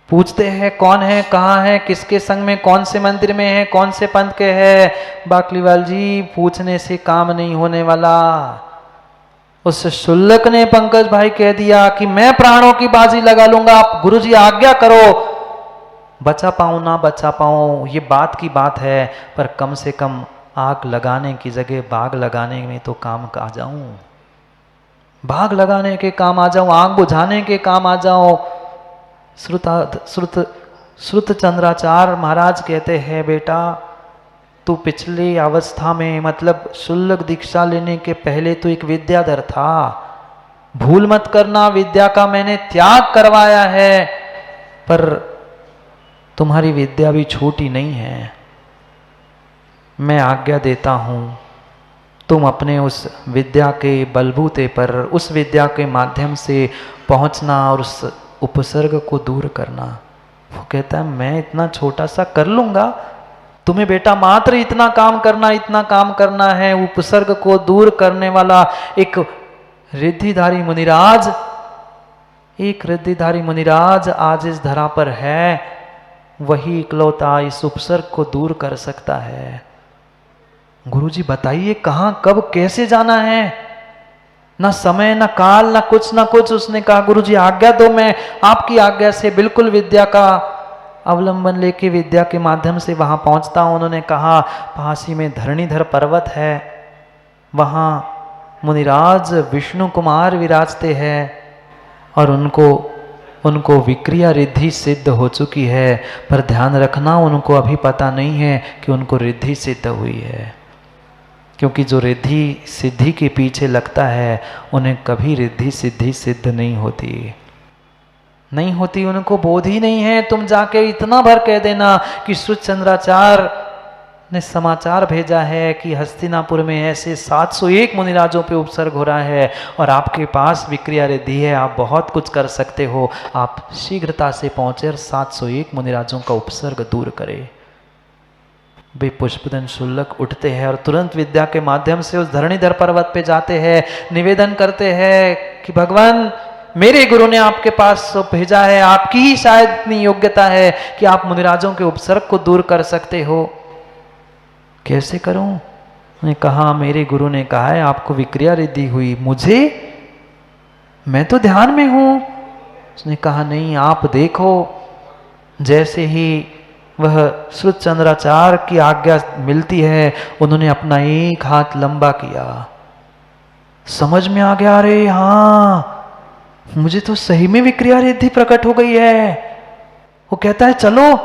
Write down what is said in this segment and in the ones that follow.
पूछते हैं कौन है, कहाँ है, किसके संग में, कौन से मंदिर में है, कौन से पंथ के है। बाकलीवाल जी पूछने से काम नहीं होने वाला। उस शुल्लक ने पंकज भाई कह दिया कि मैं प्राणों की बाजी लगा लूंगा, आप गुरुजी आज्ञा करो। बचा पाऊं ना बचा पाऊं ये बात की बात है, पर कम से कम आग लगाने की जगह बाग लगाने में तो काम आ जाऊं, बाग लगाने के काम आ जाऊं, आग बुझाने के काम आ जाऊं। श्रुत चंद्राचार्य महाराज कहते हैं, बेटा तू पिछली अवस्था में मतलब शुल्लक दीक्षा लेने के पहले तो एक विद्याधर था। भूल मत करना, विद्या का मैंने त्याग करवाया है, पर तुम्हारी विद्या भी छोटी नहीं है। मैं आज्ञा देता हूं, तुम अपने उस विद्या के बलबूते पर, उस विद्या के माध्यम से पहुंचना और उस उपसर्ग को दूर करना। वो कहता है मैं इतना छोटा सा कर लूंगा, तुम्हें बेटा मात्र इतना काम करना, इतना काम करना है। उपसर्ग को दूर करने वाला एक रिद्धिधारी मुनिराज, एक रिद्धिधारी मुनिराज आज इस धरा पर है, वही इकलौता इस उपसर्ग को दूर कर सकता है। गुरुजी बताइए कहां, कब, कैसे जाना है? ना समय, ना काल, ना कुछ। उसने कहा गुरुजी आज्ञा दो, मैं आपकी आज्ञा से बिल्कुल विद्या का अवलंबन लेके विद्या के माध्यम से वहां पहुंचता हूं। उन्होंने कहा पासी में धरणीधर पर्वत है, वहां मुनिराज विष्णु कुमार विराजते हैं और उनको विक्रिया रिद्धि सिद्ध हो चुकी है, पर ध्यान रखना उनको अभी पता नहीं है कि उनको रिद्धि सिद्ध हुई है, क्योंकि जो रिद्धि सिद्धि के पीछे लगता है उन्हें कभी रिद्धि सिद्धि सिद्ध नहीं होती, उनको बोध ही नहीं है। तुम जाके इतना भर कह देना कि श्रुत चंद्राचार्य ने समाचार भेजा है कि हस्तिनापुर में ऐसे 701 मुनिराजों पे उपसर्ग हो रहा है और आपके पास विक्रिया रिद्धि है, आप बहुत कुछ कर सकते हो, आप शीघ्रता से पहुंचे और 701 मुनिराजों का उपसर्ग दूर करें। वे पुष्पदन शुल्लक उठते हैं और तुरंत विद्या के माध्यम से उस धरणीधर पर्वत पे जाते हैं, निवेदन करते हैं कि भगवान मेरे गुरु ने आपके पास भेजा है, आपकी ही शायद इतनी योग्यता है कि आप मुनिराजों के उपसर्ग को दूर कर सकते हो। कैसे करूं? उन्होंने कहा मेरे गुरु ने कहा है आपको विक्रिया रिद्धि हुई, मुझे, मैं तो ध्यान में हूं। उसने कहा नहीं, आप देखो। जैसे ही वह श्रुत चंद्राचार्य की आज्ञा मिलती है, उन्होंने अपना एक हाथ लंबा किया, समझ में आ गया, अरे हाँ मुझे तो सही में विक्रिया रिद्धि प्रकट हो गई है। वो कहता है चलो,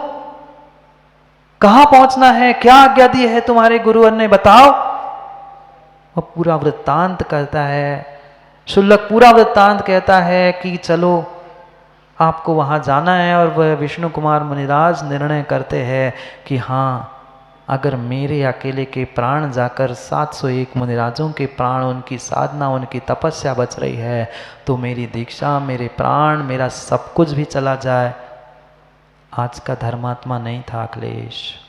कहां पहुंचना है, क्या आज्ञा दी है तुम्हारे गुरुवर ने, बताओ। वह पूरा वृत्तांत कहता है, शुल्लक पूरा वृत्तांत कहता है कि चलो आपको वहां जाना है। और वह विष्णु कुमार मुनिराज निर्णय करते हैं कि हाँ, अगर मेरे अकेले के प्राण जाकर 701 मुनिराजों के प्राण, उनकी साधना, उनकी तपस्या बच रही है, तो मेरी दीक्षा, मेरे प्राण, मेरा सब कुछ भी चला जाए। आज का धर्मात्मा नहीं था अखिलेश,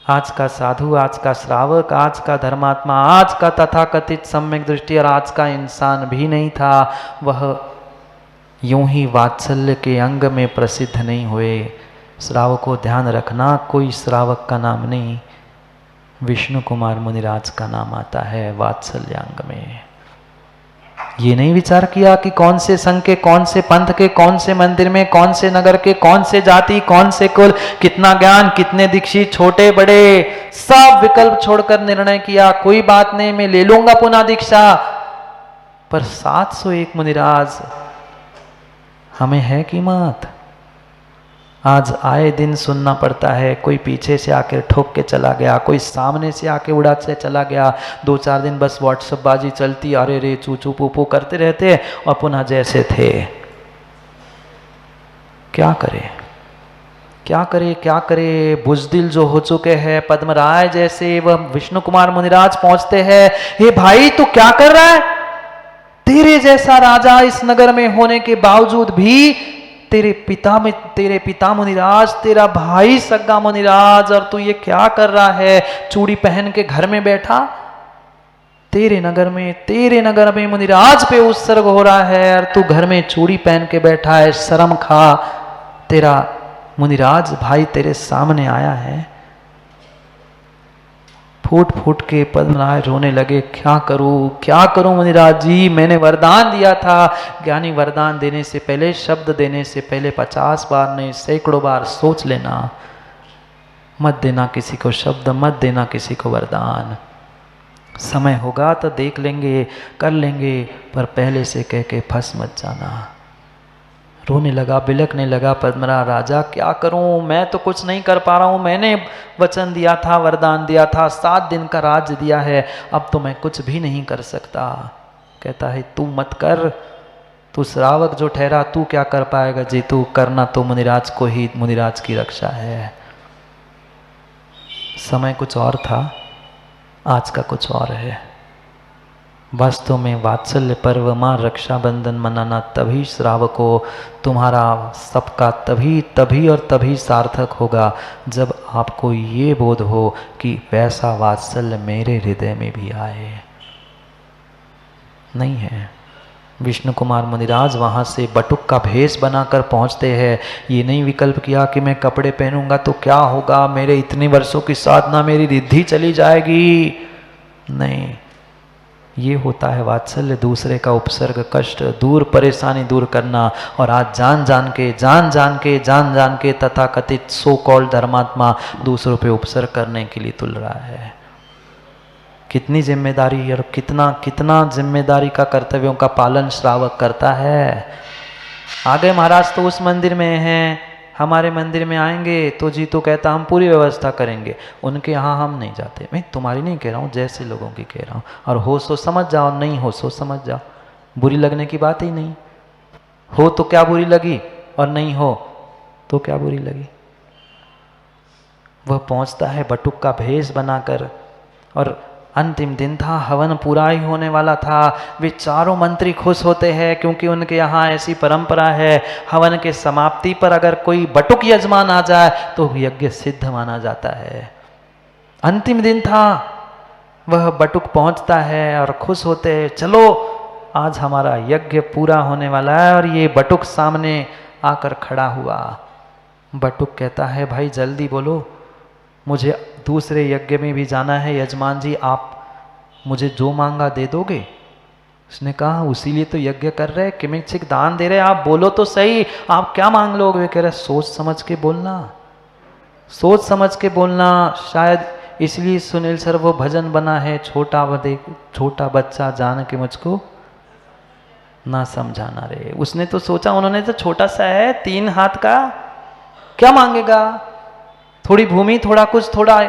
आज का साधु, आज का श्रावक, आज का धर्मात्मा, आज का तथाकथित सम्यक दृष्टि और आज का इंसान भी नहीं था। वह यूं ही वात्सल्य के अंग में प्रसिद्ध नहीं हुए। श्रावक को ध्यान रखना, कोई श्रावक का नाम नहीं, विष्णु कुमार मुनिराज का नाम आता है वात्सल्य अंग में। ये नहीं विचार किया कि कौन से संघ के, कौन से पंथ के, कौन से मंदिर में, कौन से नगर के, कौन से जाति, कौन से कुल, कितना ज्ञान, कितने दीक्षित, छोटे बड़े, सब विकल्प छोड़कर निर्णय किया कोई बात नहीं, मैं ले लूंगा पुनः दीक्षा। पर 701 मुनिराज हमें है कीमत। आज आए दिन सुनना पड़ता है, कोई पीछे से आके ठोक के चला गया, कोई सामने से आके उड़ा से चला गया, 2-4 दिन बस व्हाट्सएप बाजी चलती, अरे रे चू चू पू पू करते रहते और पुनः जैसे थे। क्या करे, क्या करे, क्या करे। बुजदिल जो हो चुके हैं, पद्मराय जैसे, वह विष्णु कुमार मुनिराज पहुंचते हैं, हे भाई तू क्या कर रहा है, तेरे जैसा राजा इस नगर में होने के बावजूद भी तेरे पिता मुनिराज, तेरा भाई सग्गा मुनिराज, और तू ये क्या कर रहा है, चूड़ी पहन के घर में बैठा। तेरे नगर में मुनिराज पे उत्सर्ग हो रहा है और तू घर में चूड़ी पहन के बैठा है, शर्म खा। तेरा मुनिराज भाई तेरे सामने आया है। फूट फूट के पद्मनाभ रोने लगे, क्या करूं मुनिराज जी, मैंने वरदान दिया था। ज्ञानी वरदान देने से पहले, शब्द देने से पहले 50 बार नहीं 100 बार सोच लेना। मत देना किसी को शब्द, मत देना किसी को वरदान। समय होगा तो देख लेंगे, कर लेंगे, पर पहले से कह के फंस मत जाना। रोने लगा, बिलखने लगा पद्मनाभ राजा, क्या करूं, मैं तो कुछ नहीं कर पा रहा हूं। मैंने वचन दिया था, वरदान दिया था, 7 दिन का राज्य दिया है, अब तो मैं कुछ भी नहीं कर सकता। कहता है तू मत कर, तू श्रावक जो ठहरा, तू क्या कर पाएगा जी, तू करना तो मुनिराज को ही, मुनिराज की रक्षा है। समय कुछ और था, आज का कुछ और है। वास्तव में वात्सल्य पर्व माँ रक्षाबंधन मनाना तभी श्रावकों तुम्हारा सबका तभी और तभी सार्थक होगा जब आपको ये बोध हो कि वैसा वात्सल्य मेरे हृदय में भी आए। नहीं है। विष्णु कुमार मुनिराज वहाँ से बटुक का भेष बनाकर पहुँचते हैं। ये नहीं विकल्प किया कि मैं कपड़े पहनूंगा तो क्या होगा, मेरे इतने वर्षों की साधना मेरी रिद्धि चली जाएगी। नहीं, ये होता है वात्सल्य, दूसरे का उपसर्ग, कष्ट दूर, परेशानी दूर करना। और आज जान जान के तथाकथित सो कॉल्ड धर्मात्मा दूसरों पे उपसर्ग करने के लिए तुल रहा है। कितनी जिम्मेदारी और कितना जिम्मेदारी का कर्तव्यों का पालन श्रावक करता है। आगे महाराज तो उस मंदिर में हैं, हमारे मंदिर में आएंगे तो जी तो कहता हम पूरी व्यवस्था करेंगे, उनके यहाँ हम नहीं जाते। मैं तुम्हारी नहीं कह रहा हूँ, जैसे लोगों की कह रहा हूँ। और हो सो समझ जाओ, नहीं हो सो समझ जाओ, बुरी लगने की बात ही नहीं। हो तो क्या बुरी लगी, और नहीं हो तो क्या बुरी लगी। वह पहुँचता है बटुक का भेष बनाकर, और अंतिम दिन था, हवन पूरा ही होने वाला था। वे चारों मंत्री खुश होते हैं क्योंकि उनके यहाँ ऐसी परंपरा है, हवन के समाप्ति पर अगर कोई बटुक यजमान आ जाए तो यज्ञ सिद्ध माना जाता है। अंतिम दिन था, वह बटुक पहुंचता है और खुश होते हैं, चलो आज हमारा यज्ञ पूरा होने वाला है। और ये बटुक सामने आकर खड़ा हुआ। बटुक कहता है भाई जल्दी बोलो, मुझे दूसरे यज्ञ में भी जाना है। यजमान जी आप मुझे जो मांगा दे दोगे। उसने कहा उसी लिए तो यज्ञ कर रहे, किमिच्छिक दान दे रहे, आप बोलो तो सही, आप क्या मांग लोगे। वे कह रहे सोच समझ के बोलना, सोच समझ के बोलना। शायद इसलिए सुनील सर वो भजन बना है, छोटा बच्चा जान के मुझको ना समझाना रे। उसने तो सोचा, उन्होंने तो छोटा सा है 3 हाथ का, क्या मांगेगा, थोड़ी भूमि, थोड़ा कुछ, थोड़ा।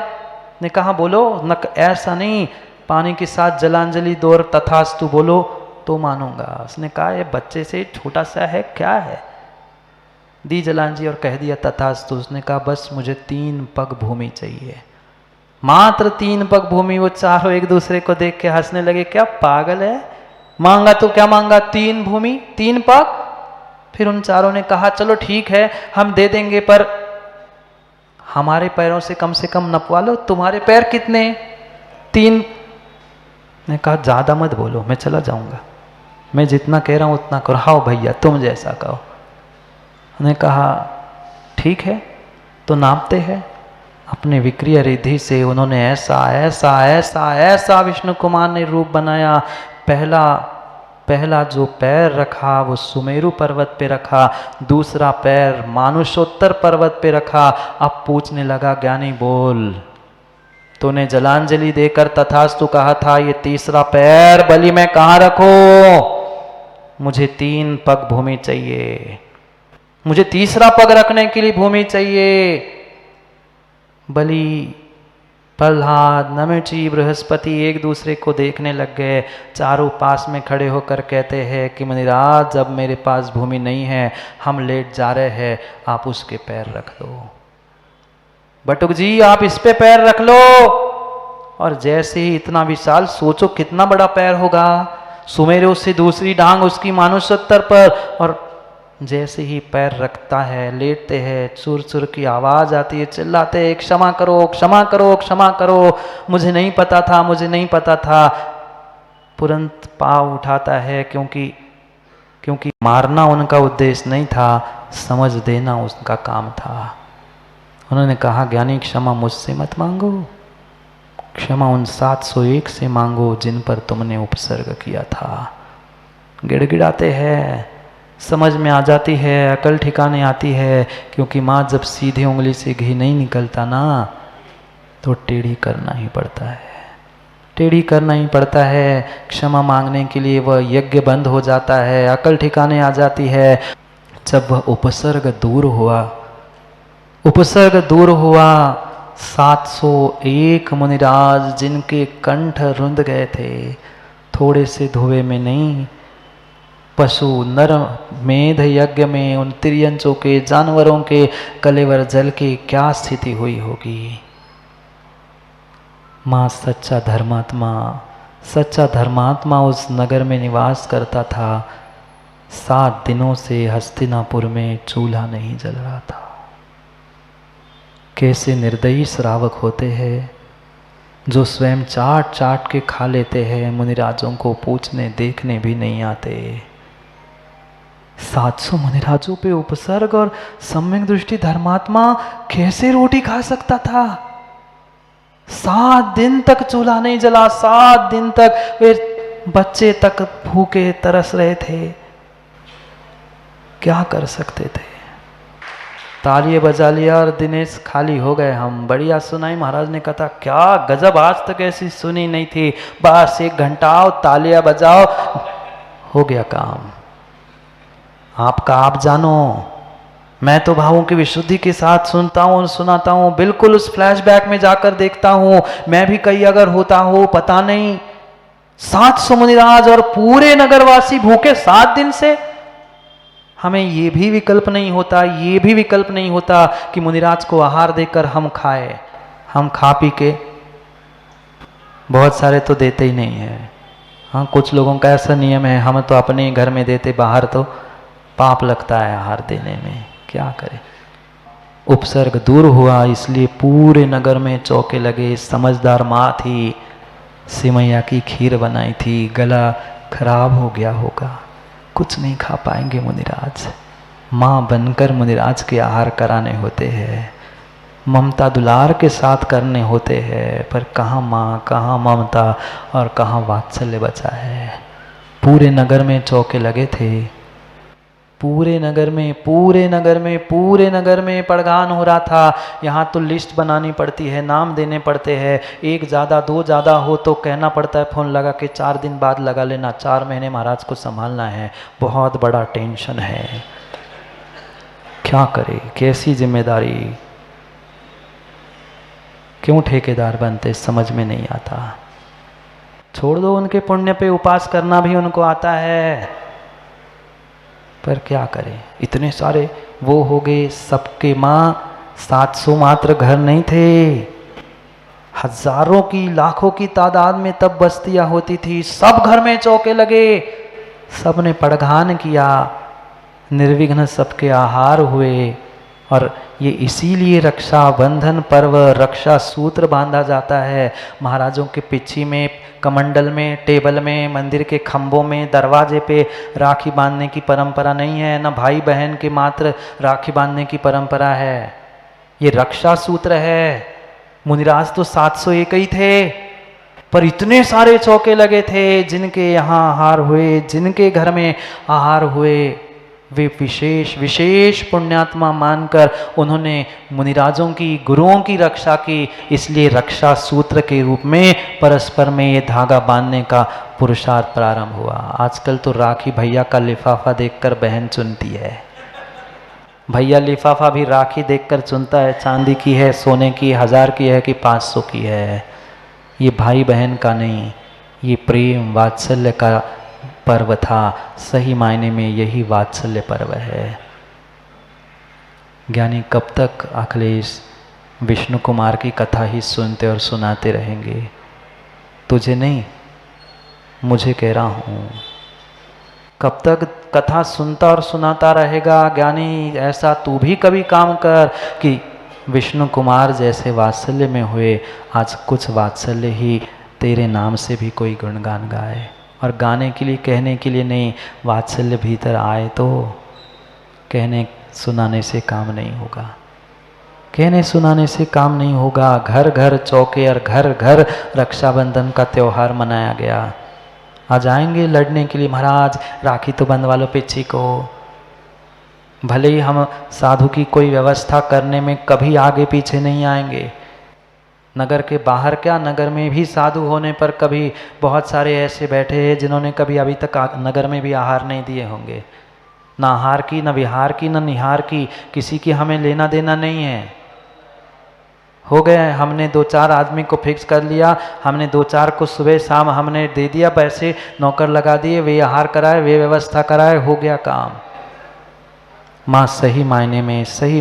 ने कहा बोलो, न ऐसा नहीं, पानी के साथ जलांजलि दो और तथास्तु बोलो तो मानूंगा। उसने कहा ये बच्चे से छोटा सा है, क्या है। दी जलांजलि और कह दिया तथास्तु। उसने कहा बस मुझे 3 पग भूमि चाहिए, मात्र 3 पग भूमि। वो चारों एक दूसरे को देख के हंसने लगे, क्या पागल है, मांगा तो क्या मांगा, 3 भूमि 3 पग। फिर उन चारों ने कहा चलो ठीक है हम दे देंगे, पर हमारे पैरों से कम नपवा लो। तुम्हारे पैर कितने, 3। ने कहा ज़्यादा मत बोलो, मैं चला जाऊंगा, मैं जितना कह रहा हूँ उतना करो। हाँ भैया तुम जैसा कहो। ने कहा ठीक है, तो नापते हैं। अपने विक्रिय रिद्धि से उन्होंने ऐसा विष्णु कुमार ने रूप बनाया। पहला जो पैर रखा वो सुमेरु पर्वत पे रखा, दूसरा पैर मानुषोत्तर पर्वत पे रखा। अब पूछने लगा ज्ञानी बोल, तूने जलांजलि देकर तथास्तु कहा था, ये तीसरा पैर बलि मैं कहाँ रखूं। मुझे 3 पग भूमि चाहिए, मुझे तीसरा पग रखने के लिए भूमि चाहिए। बलि, प्रहलाद, नमिची, बृहस्पति एक दूसरे को देखने लग गए। चारों पास में खड़े होकर कहते हैं कि मुनिराज अब मेरे पास भूमि नहीं है, हम लेट जा रहे हैं, आप उसके पैर रख लो। बटुक जी आप इस पे पैर रख लो। और जैसे ही इतना विशाल, सोचो कितना बड़ा पैर होगा, सुमेरु से दूसरी डांग उसकी मानुषोत्तर पर, और जैसे ही पैर रखता है, लेटते हैं, चुर चुर की आवाज आती है, चिल्लाते हैं क्षमा करो क्षमा करो क्षमा करो, मुझे नहीं पता था। तुरंत पाँव उठाता है क्योंकि मारना उनका उद्देश्य नहीं था, समझ देना उनका काम था। उन्होंने कहा ज्ञानी क्षमा मुझसे मत मांगो, क्षमा उन 701 से मांगो जिन पर तुमने उपसर्ग किया था। गिड़गिड़ाते हैं, समझ में आ जाती है, अकल ठिकाने आती है, क्योंकि माँ जब सीधे उंगली से घी नहीं निकलता ना तो टेढ़ी करना ही पड़ता है, टेढ़ी करना ही पड़ता है। क्षमा मांगने के लिए वह यज्ञ बंद हो जाता है, अकल ठिकाने आ जाती है। जब वह उपसर्ग दूर हुआ, उपसर्ग दूर हुआ, 701 मुनिराज जिनके कंठ रुंध गए थे, थोड़े से धोए में नहीं, पशु नर मेध यज्ञ में उन तिर्यंचों के जानवरों के कलेवर जल की क्या स्थिति हुई होगी। माँ सच्चा धर्मात्मा उस नगर में निवास करता था। 7 दिनों से हस्तिनापुर में चूल्हा नहीं जल रहा था। कैसे निर्दयी श्रावक होते हैं जो स्वयं चाट चाट के खा लेते हैं, मुनिराजों को पूछने देखने भी नहीं आते। 700 मुनिराजों पे उपसर्ग और सम्यक दृष्टि धर्मात्मा कैसे रोटी खा सकता था? 7 दिन तक चूल्हा नहीं जला, 7 दिन तक वे बच्चे तक भूखे तरस रहे थे। क्या कर सकते थे? तालियां बजा लिया और दिनेश खाली हो गए। हम बढ़िया सुनाई। महाराज ने कहा क्या गजब, आज तक ऐसी सुनी नहीं थी। बस 1 घंटा आओ, तालियां बजाओ, हो गया काम। आपका आप जानो, मैं तो भावों की विशुद्धि के साथ सुनता हूँ और सुनाता हूँ, बिल्कुल उस फ्लैशबैक में जाकर देखता हूँ। मैं भी कहीं अगर होता हो पता नहीं। 700 मुनिराज और पूरे नगरवासी भूखे 7 दिन से। हमें ये भी विकल्प नहीं होता, ये भी विकल्प नहीं होता कि मुनिराज को आहार देकर हम खाए। हम खा पी के, बहुत सारे तो देते ही नहीं है। हाँ, कुछ लोगों का ऐसा नियम है, हम तो अपने घर में देते, बाहर तो पाप लगता है आहार देने में। क्या करें? उपसर्ग दूर हुआ, इसलिए पूरे नगर में चौके लगे। समझदार माँ थी, सिमैया की खीर बनाई थी, गला खराब हो गया होगा, कुछ नहीं खा पाएंगे मुनिराज। माँ बनकर मुनिराज के आहार कराने होते हैं, ममता दुलार के साथ करने होते हैं, पर कहाँ माँ, कहाँ ममता और कहाँ वात्सल्य बचा है। पूरे नगर में चौके लगे थे, पूरे नगर में पड़गान हो रहा था। यहाँ तो लिस्ट बनानी पड़ती है, नाम देने पड़ते हैं। 1 ज़्यादा 2 ज़्यादा हो तो कहना पड़ता है फ़ोन लगा के 4 दिन बाद लगा लेना, 4 महीने महाराज को संभालना है, बहुत बड़ा टेंशन है। क्या करे, कैसी जिम्मेदारी, क्यों ठेकेदार बनते समझ में नहीं आता। छोड़ दो, उनके पुण्य पे उपास करना भी उनको आता है, पर क्या करें, इतने सारे वो हो गए। सबके माँ 700 मात्र घर नहीं थे, हजारों की लाखों की तादाद में तब बस्तियां होती थी। सब घर में चौके लगे, सब ने पड़घान किया, निर्विघ्न सबके आहार हुए। और ये इसीलिए रक्षा बंधन पर्व, रक्षा सूत्र बांधा जाता है। महाराजों के पिछी में, कमंडल में, टेबल में, मंदिर के खंभों में, दरवाजे पे राखी बांधने की परंपरा नहीं है, ना भाई बहन के मात्र राखी बांधने की परंपरा है। ये रक्षा सूत्र है। मुनिराज तो 701 ही थे, पर इतने सारे चौके लगे थे जिनके यहाँ आहार हुए, जिनके घर में आहार हुए, वे विशेष पुण्यात्मा मानकर उन्होंने मुनिराजों की, गुरुओं की रक्षा की। इसलिए रक्षा सूत्र के रूप में परस्पर में ये धागा बांधने का पुरुषार्थ प्रारंभ हुआ। आजकल तो राखी भैया का लिफाफा देखकर बहन चुनती है। भैया लिफाफा भी राखी देखकर चुनता है, चांदी की है, सोने की, 1000 की है कि 500 की है। ये भाई बहन का नहीं, ये प्रेम वात्सल्य का पर्व था। सही मायने में यही वात्सल्य पर्व है। ज्ञानी कब तक अखिलेश विष्णु कुमार की कथा ही सुनते और सुनाते रहेंगे? तुझे नहीं, मुझे कह रहा हूँ, कब तक कथा सुनता और सुनाता रहेगा? ज्ञानी ऐसा तू भी कभी काम कर कि विष्णु कुमार जैसे वात्सल्य में हुए, आज कुछ वात्सल्य ही तेरे नाम से भी कोई गुणगान गाए और गाने के लिए कहने के लिए नहीं, वात्सल्य भीतर आए तो कहने सुनाने से काम नहीं होगा, कहने सुनाने से काम नहीं होगा। घर घर चौके और घर घर रक्षाबंधन का त्यौहार मनाया गया। आ जाएंगे लड़ने के लिए, महाराज राखी तो बंधवा लो पिच्ची को। भले ही हम साधु की कोई व्यवस्था करने में कभी आगे पीछे नहीं आएंगे। नगर के बाहर क्या, नगर में भी साधु होने पर कभी बहुत सारे ऐसे बैठे हैं जिन्होंने कभी अभी तक नगर में भी आहार नहीं दिए होंगे। ना आहार की, न विहार की, न निहार की, किसी की हमें लेना देना नहीं है। हो गए, हमने 2-4 आदमी को फिक्स कर लिया, हमने 2-4 को सुबह शाम हमने दे दिया, पैसे नौकर लगा दिए, वे आहार कराए, वे व्यवस्था कराए, हो गया काम। माँ सही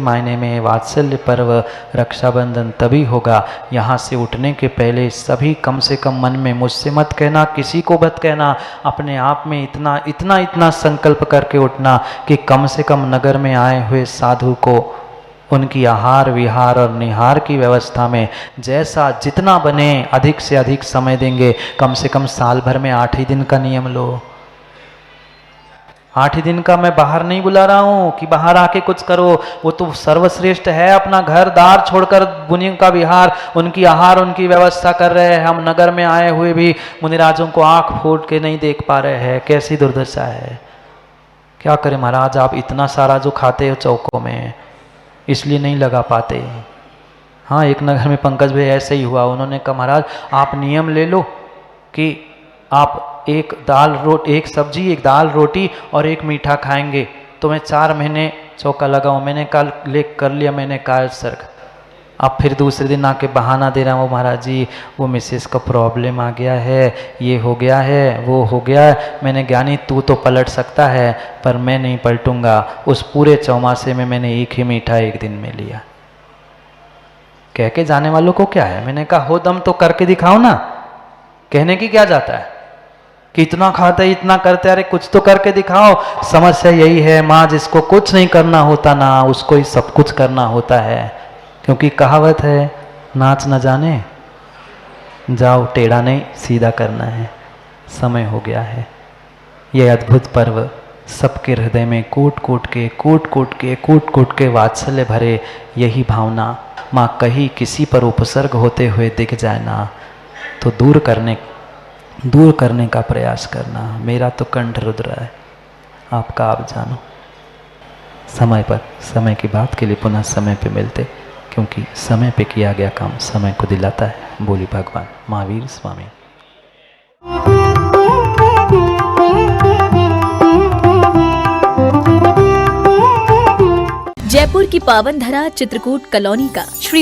मायने में वात्सल्य पर्व रक्षाबंधन तभी होगा, यहाँ से उठने के पहले सभी कम से कम मन में मुझसे मत कहना, किसी को मत कहना, अपने आप में इतना संकल्प करके उठना कि कम से कम नगर में आए हुए साधु को उनकी आहार विहार और निहार की व्यवस्था में जैसा जितना बने अधिक से अधिक समय देंगे। कम से कम साल भर में 8 ही दिन का नियम लो। 8 ही दिन का मैं बाहर नहीं बुला रहा हूँ कि बाहर आके कुछ करो, वो तो सर्वश्रेष्ठ है। अपना घर दार छोड़कर मुनियों का विहार, उनकी आहार, उनकी व्यवस्था कर रहे हैं। हम नगर में आए हुए भी मुनिराजों को आंख फोड़ के नहीं देख पा रहे हैं। कैसी दुर्दशा है। क्या करें महाराज, आप इतना सारा जो खाते हो चौकों में, इसलिए नहीं लगा पाते। हाँ, एक नगर में पंकज भाई ऐसे ही हुआ। उन्होंने कहा महाराज आप नियम ले लो कि आप एक सब्जी, एक दाल रोटी और एक मीठा खाएंगे तो मैं 4 महीने चौका लगाऊं। मैंने कल कर लिया, मैंने कहा सर। अब फिर दूसरे दिन आके बहाना दे रहा हूँ, महाराज जी वो मिसेस का प्रॉब्लम आ गया है, ये हो गया है, वो हो गया है। मैंने ज्ञानी तू तो पलट सकता है पर मैं नहीं पलटूंगा। उस पूरे चौमासे में मैंने एक ही मीठा एक दिन में लिया। कह के जाने वालों को क्या है। मैंने कहा हो दम तो करके दिखाओ ना, कहने की क्या जाता है कि इतना खाते इतना करते, अरे कुछ तो करके दिखाओ। समस्या यही है माँ, जिसको कुछ नहीं करना होता ना उसको ही सब कुछ करना होता है। क्योंकि कहावत है नाच न जाने जाओ टेढ़ा नहीं सीधा करना है। समय हो गया है। यह अद्भुत पर्व सबके हृदय में कूट कूट के वात्सल्य भरे यही भावना माँ कहीं किसी पर उपसर्ग होते हुए दिख जाए ना तो दूर करने का प्रयास करना। मेरा तो कंठ रुद्र है, आपका आप जानो। समय पर, समय की बात के लिए पुनः समय पे मिलते, क्योंकि समय पे किया गया काम समय को दिलाता है। बोली भगवान महावीर स्वामी। जयपुर की पावन धरा चित्रकूट कॉलोनी का श्री